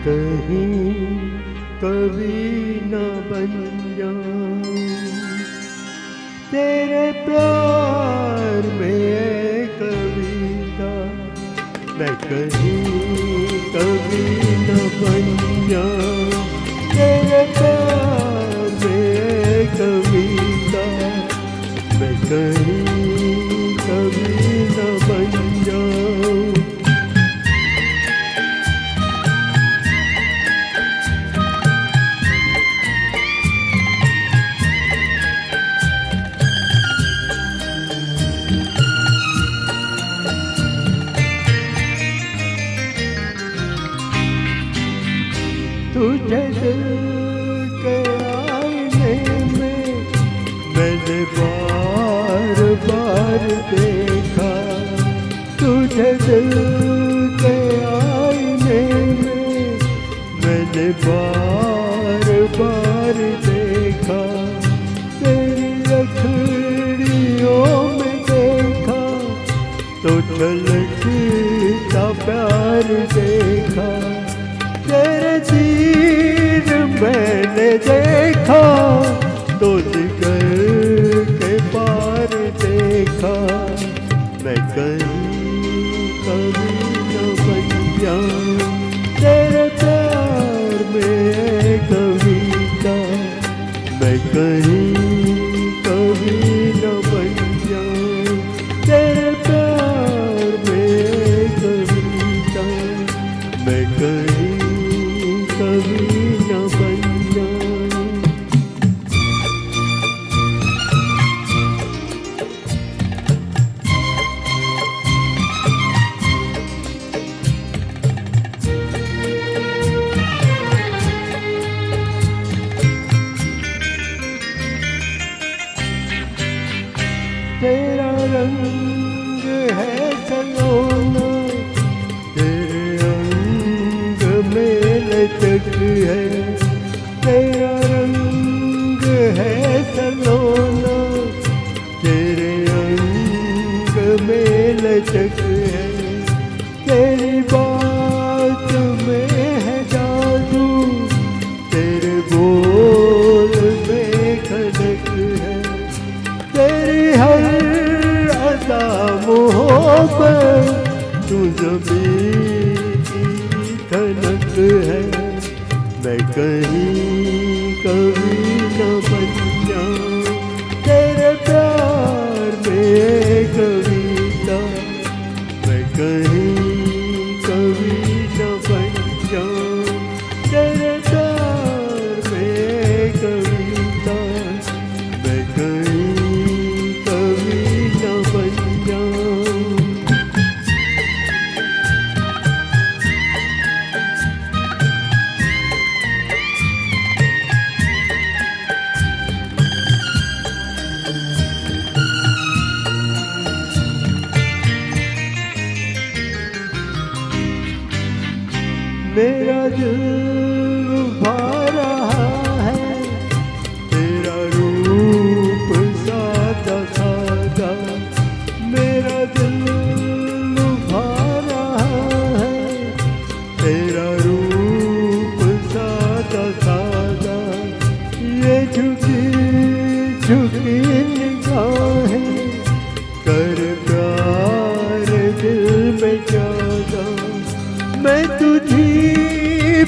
कहीं कभी न बन जाऊं तेरे प्यार में कविता, मैं कहीं कभी न बन जाऊं तेरे प्यार में कविता, मैं कहीं कभी न बन जाऊं। तुझे दिल के आईने में मैंने बार बार देखा, तुझे दिल के आईने में मैंने बार बार देखा, तेरी अखड़ियों में देखा तो छलकता प्यार देखा, तेरे तीर मैंने देखा तो जिगर के पार देखा, मैं कहीं कभी न बन जाऊं तेरे प्यार में कविता, मैं कहीं कभी न बन जाऊं तेरे प्यार में कविता, मैं कहीं कभी न बन जाऊं। तेरा रंग है सलोना, तेरे अंग में लचक है, तेरा रंग है सलोना, तेरे अंग में लचक है, तेरी बात में है जादू, तेरे बोल में खनक है, तेरी हर अदा मोहब्बत तू ज़मीं की खनक है, मैं कहीं कभी न बन जाऊं तेरे प्यार में कविता, मैं कहीं कभी न बन जाऊं तेरे प्यार में कविता, मैं कहीं कभी न बन जाऊं। मेरा दिल लुभा रहा है तेरा रूप सादा सादा, मेरा दिल लुभा रहा है तेरा रूप सादा सादा, ये झुकी झुकी निगाहें कर प्यार दिल में ज्यादा, मैं तुझी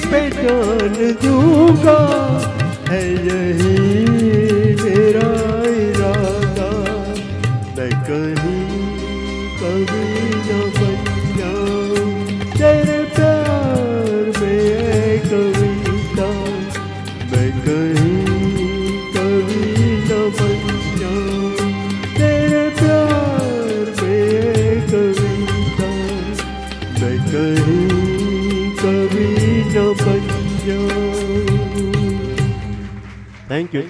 पे जान दूंगा है यही मेरा इरादा, मैं कहीं कभी न बन जाऊं तेरे प्यार में कविता, मैं कहीं कभी न बन जाऊं तेरे प्यार में कविता, मैं कहीं कभी न बन जाऊं। Thank you.